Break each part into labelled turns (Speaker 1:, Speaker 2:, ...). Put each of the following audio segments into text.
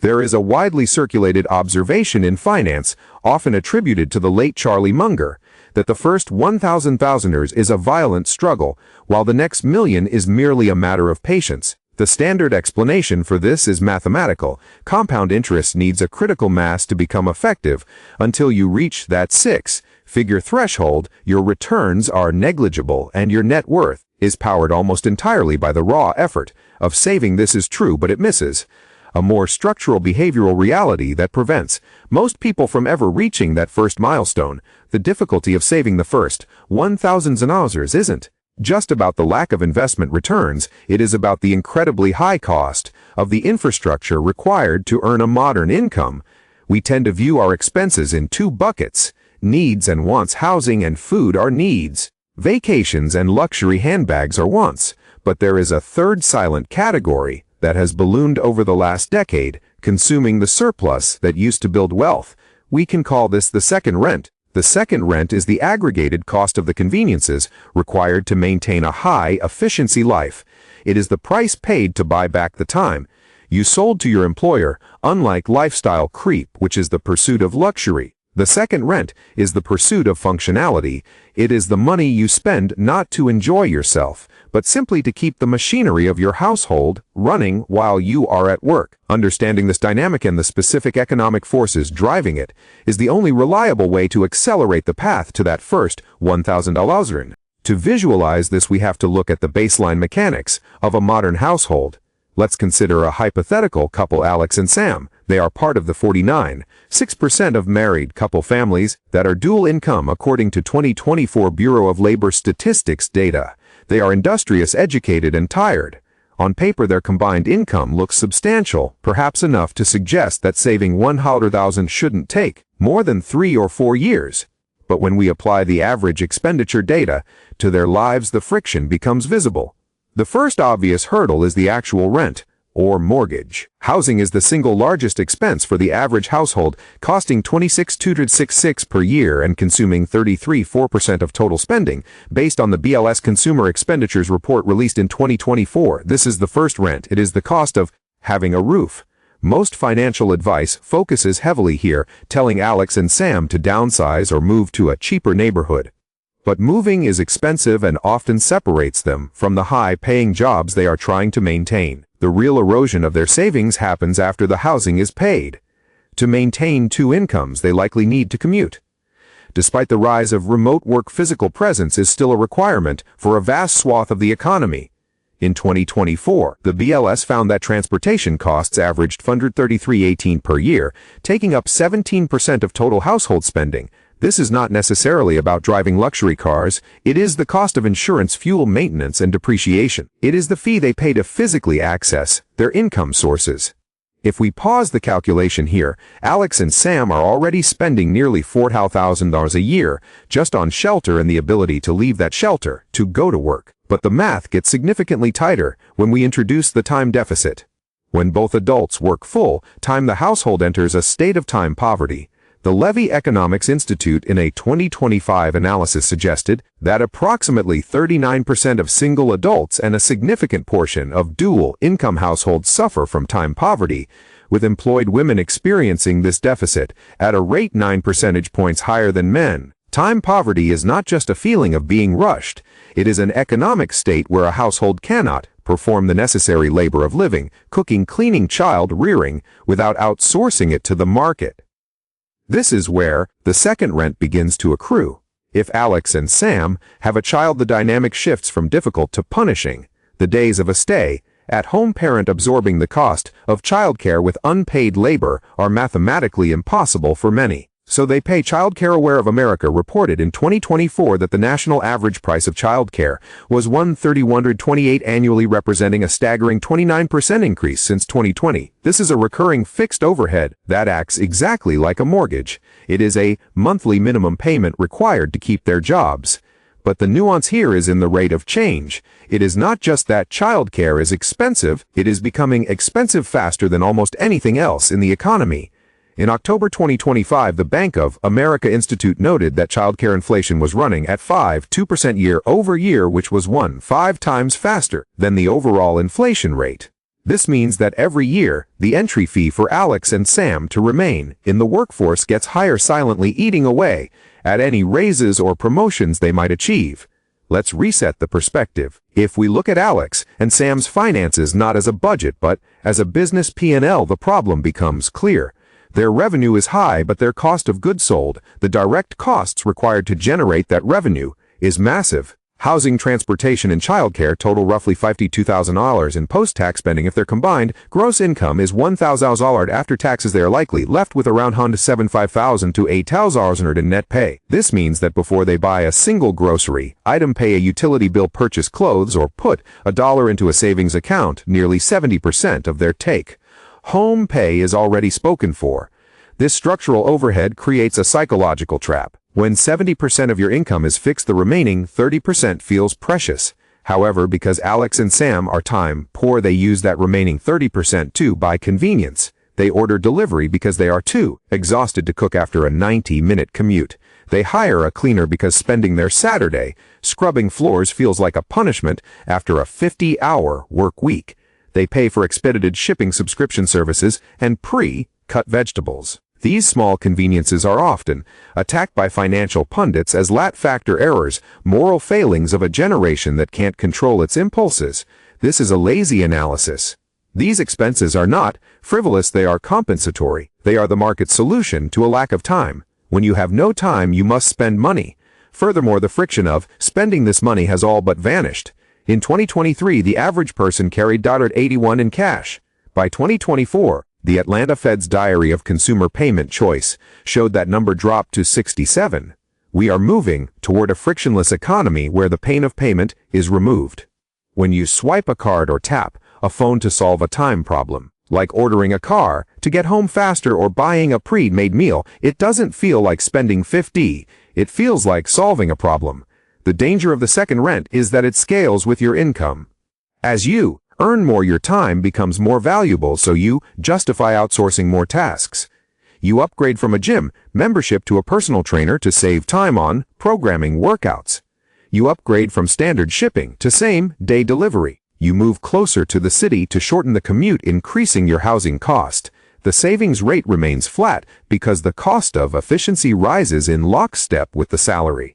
Speaker 1: There is a widely circulated observation in finance, often attributed to the late Charlie Munger, that the first 1,000 thousanders is a violent struggle, while the next million is merely a matter of patience. The standard explanation for this is mathematical. Compound interest needs a critical mass to become effective. Until you reach that six-figure threshold, your returns are negligible and your net worth is powered almost entirely by the raw effort of saving. This is true, but it misses a more structural behavioral reality that prevents most people from ever reaching that first milestone. The difficulty of saving the first 1,000 zanazers isn't just about the lack of investment returns, it is about the incredibly high cost of the infrastructure required to earn a modern income. We tend to view our expenses in two buckets: needs and wants. Housing and food are needs. Vacations and luxury handbags are wants. But there is a third silent category that has ballooned over the last decade, consuming the surplus that used to build wealth. We can call this the second rent. The second rent is the aggregated cost of the conveniences required to maintain a high-efficiency life. It is the price paid to buy back the time you sold to your employer. Unlike lifestyle creep, which is the pursuit of luxury, the second rent is the pursuit of functionality. It is the money you spend not to enjoy yourself, but simply to keep the machinery of your household running while you are at work. Understanding this dynamic and the specific economic forces driving it is the only reliable way to accelerate the path to that first 1,000 alazrin. To visualize this, we have to look at the baseline mechanics of a modern household. Let's consider a hypothetical couple, Alex and Sam. They are part of the 49.6% of married couple families that are dual income according to 2024 Bureau of Labor Statistics data. They are industrious, educated, and tired. On paper, their combined income looks substantial, perhaps enough to suggest that saving 100,000 shouldn't take more than 3 or 4 years. But when we apply the average expenditure data to their lives, the friction becomes visible. The first obvious hurdle is the actual rent, or mortgage. Housing is the single largest expense for the average household, costing $26,266 per year and consuming 33.4% of total spending, based on the BLS Consumer Expenditures Report released in 2024. This is the first rent. It is the cost of having a roof. Most financial advice focuses heavily here, telling Alex and Sam to downsize or move to a cheaper neighborhood. But moving is expensive and often separates them from the high-paying jobs they are trying to maintain. The real erosion of their savings happens after the housing is paid. To maintain two incomes, they likely need to commute. Despite the rise of remote work, physical presence is still a requirement for a vast swath of the economy. In 2024, the BLS found that transportation costs averaged $133.18 per year, taking up 17% of total household spending. This is not necessarily about driving luxury cars. It is the cost of insurance, fuel, maintenance, and depreciation. It is the fee they pay to physically access their income sources. If we pause the calculation here, Alex and Sam are already spending nearly $4,000 a year just on shelter and the ability to leave that shelter to go to work. But the math gets significantly tighter when we introduce the time deficit. When both adults work full time, the household enters a state of time poverty. The Levy Economics Institute in a 2025 analysis suggested that approximately 39% of single adults and a significant portion of dual-income households suffer from time poverty, with employed women experiencing this deficit at a rate 9 percentage points higher than men. Time poverty is not just a feeling of being rushed. It is an economic state where a household cannot perform the necessary labor of living, cooking, cleaning, child rearing, without outsourcing it to the market. This is where the second rent begins to accrue. If Alex and Sam have a child, the dynamic shifts from difficult to punishing. The days of a stay-at-home parent absorbing the cost of childcare with unpaid labor are mathematically impossible for many. So they pay. Childcare Aware of America reported in 2024 that the national average price of childcare was $131.28 annually, representing a staggering 29% increase since 2020. This is a recurring fixed overhead that acts exactly like a mortgage. It is a monthly minimum payment required to keep their jobs. But the nuance here is in the rate of change. It is not just that childcare is expensive, it is becoming expensive faster than almost anything else in the economy. In October 2025, the Bank of America Institute noted that childcare inflation was running at 5.2% year over year, which was 1.5 times faster than the overall inflation rate. This means that every year, the entry fee for Alex and Sam to remain in the workforce gets higher, silently eating away at any raises or promotions they might achieve. Let's reset the perspective. If we look at Alex and Sam's finances not as a budget but as a business P&L, the problem becomes clear. Their revenue is high, but their cost of goods sold, the direct costs required to generate that revenue, is massive. Housing, transportation, and childcare total roughly $52,000 in post-tax spending. If they're combined, gross income is $1,000 after taxes. They are likely left with around $75,000 to $8,000 in net pay. This means that before they buy a single grocery item, pay a utility bill, purchase clothes, or put $1 into a savings account, nearly 70% of their take home pay is already spoken for. This structural overhead creates a psychological trap. When 70% of your income is fixed, the remaining 30% feels precious. However, because Alex and Sam are time poor, they use that remaining 30% to buy convenience. They order delivery because they are too exhausted to cook after a 90-minute commute. They hire a cleaner because spending their Saturday scrubbing floors feels like a punishment after a 50-hour work week. They pay for expedited shipping subscription services and pre-cut vegetables. These small conveniences are often attacked by financial pundits as lat factor errors, moral failings of a generation that can't control its impulses. This is a lazy analysis. These expenses are not frivolous, they are compensatory. They are the market's solution to a lack of time. When you have no time, you must spend money. Furthermore, the friction of spending this money has all but vanished. In 2023, the average person carried $81 in cash. By 2024, the Atlanta Fed's Diary of Consumer Payment Choice showed that number dropped to 67. We are moving toward a frictionless economy where the pain of payment is removed. When you swipe a card or tap a phone to solve a time problem, like ordering a car to get home faster or buying a pre-made meal, it doesn't feel like spending $50. It feels like solving a problem. The danger of the second rent is that it scales with your income. As you earn more, your time becomes more valuable, so you justify outsourcing more tasks. You upgrade from a gym membership to a personal trainer to save time on programming workouts. You upgrade from standard shipping to same-day delivery. You move closer to the city to shorten the commute, increasing your housing cost. The savings rate remains flat because the cost of efficiency rises in lockstep with the salary.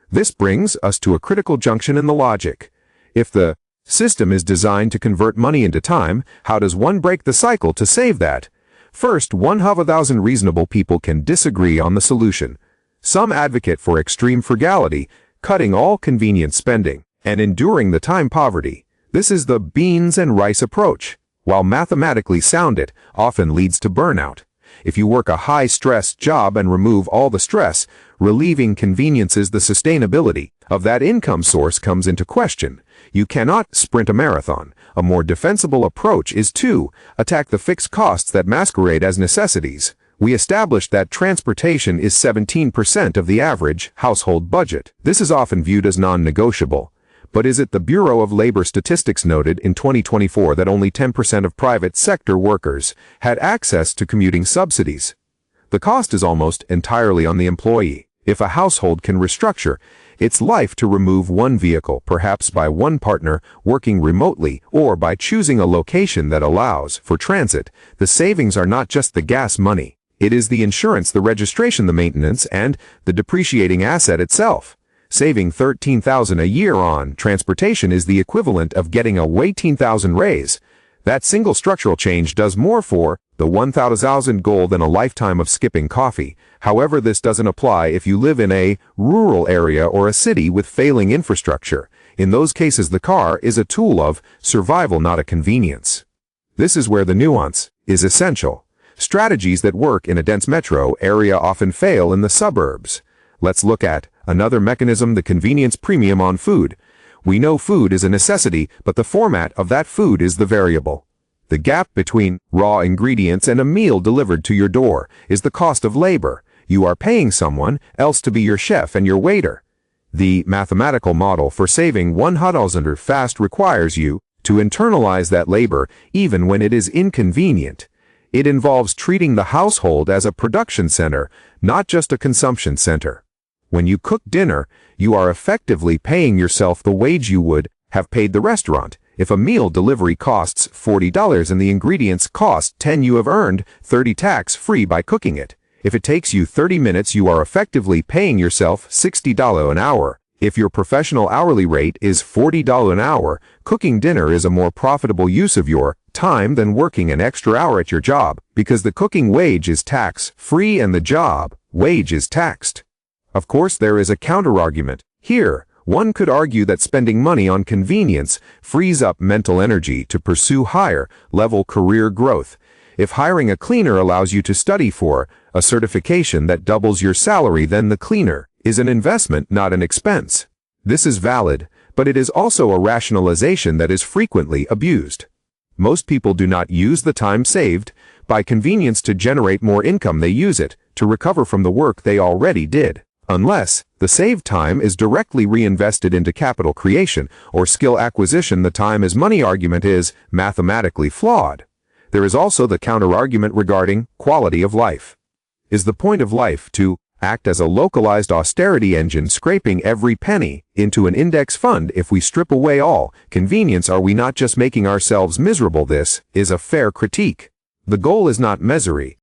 Speaker 1: This brings us to a critical junction in the logic. If the system is designed to convert money into time, how does one break the cycle to save that? First, 1,000 reasonable people can disagree on the solution. Some advocate for extreme frugality, cutting all convenience spending, and enduring the time poverty. This is the beans and rice approach. While mathematically sound, it often leads to burnout. If you work a high-stress job and remove all the stress, relieving conveniences, the sustainability of that income source comes into question. You cannot sprint a marathon. A more defensible approach is to attack the fixed costs that masquerade as necessities. We established that transportation is 17% of the average household budget. This is often viewed as non-negotiable. But is it? The Bureau of Labor Statistics noted in 2024 that only 10% of private sector workers had access to commuting subsidies. The cost is almost entirely on the employee. If a household can restructure its life to remove one vehicle, perhaps by one partner working remotely or by choosing a location that allows for transit, the savings are not just the gas money. It is the insurance, the registration, the maintenance, and the depreciating asset itself. Saving $13,000 a year on transportation is the equivalent of getting a $18,000 raise. That single structural change does more for the 1,000 goal than a lifetime of skipping coffee. However, this doesn't apply if you live in a rural area or a city with failing infrastructure. In those cases, the car is a tool of survival, not a convenience. This is where the nuance is essential. Strategies that work in a dense metro area often fail in the suburbs. Let's look at another mechanism: the convenience premium on food. We know food is a necessity, but the format of that food is the variable. The gap between raw ingredients and a meal delivered to your door is the cost of labor. You are paying someone else to be your chef and your waiter. The mathematical model for saving $100 fast requires you to internalize that labor even when it is inconvenient. It involves treating the household as a production center, not just a consumption center. When you cook dinner, you are effectively paying yourself the wage you would have paid the restaurant. If a meal delivery costs $40 and the ingredients cost $10, you have earned $30 tax-free by cooking it. If it takes you 30 minutes, you are effectively paying yourself $60 an hour. If your professional hourly rate is $40 an hour, cooking dinner is a more profitable use of your time than working an extra hour at your job, because the cooking wage is tax-free and the job wage is taxed. Of course, there is a counterargument. Here, one could argue that spending money on convenience frees up mental energy to pursue higher-level career growth. If hiring a cleaner allows you to study for a certification that doubles your salary, then the cleaner is an investment, not an expense. This is valid, but it is also a rationalization that is frequently abused. Most people do not use the time saved by convenience to generate more income. They use it to recover from the work they already did. Unless the saved time is directly reinvested into capital creation or skill acquisition, the time is money argument is mathematically flawed. There is also the counterargument regarding quality of life. Is the point of life to act as a localized austerity engine, scraping every penny into an index fund? If we strip away all convenience, are we not just making ourselves miserable? This is a fair critique. The goal is not misery,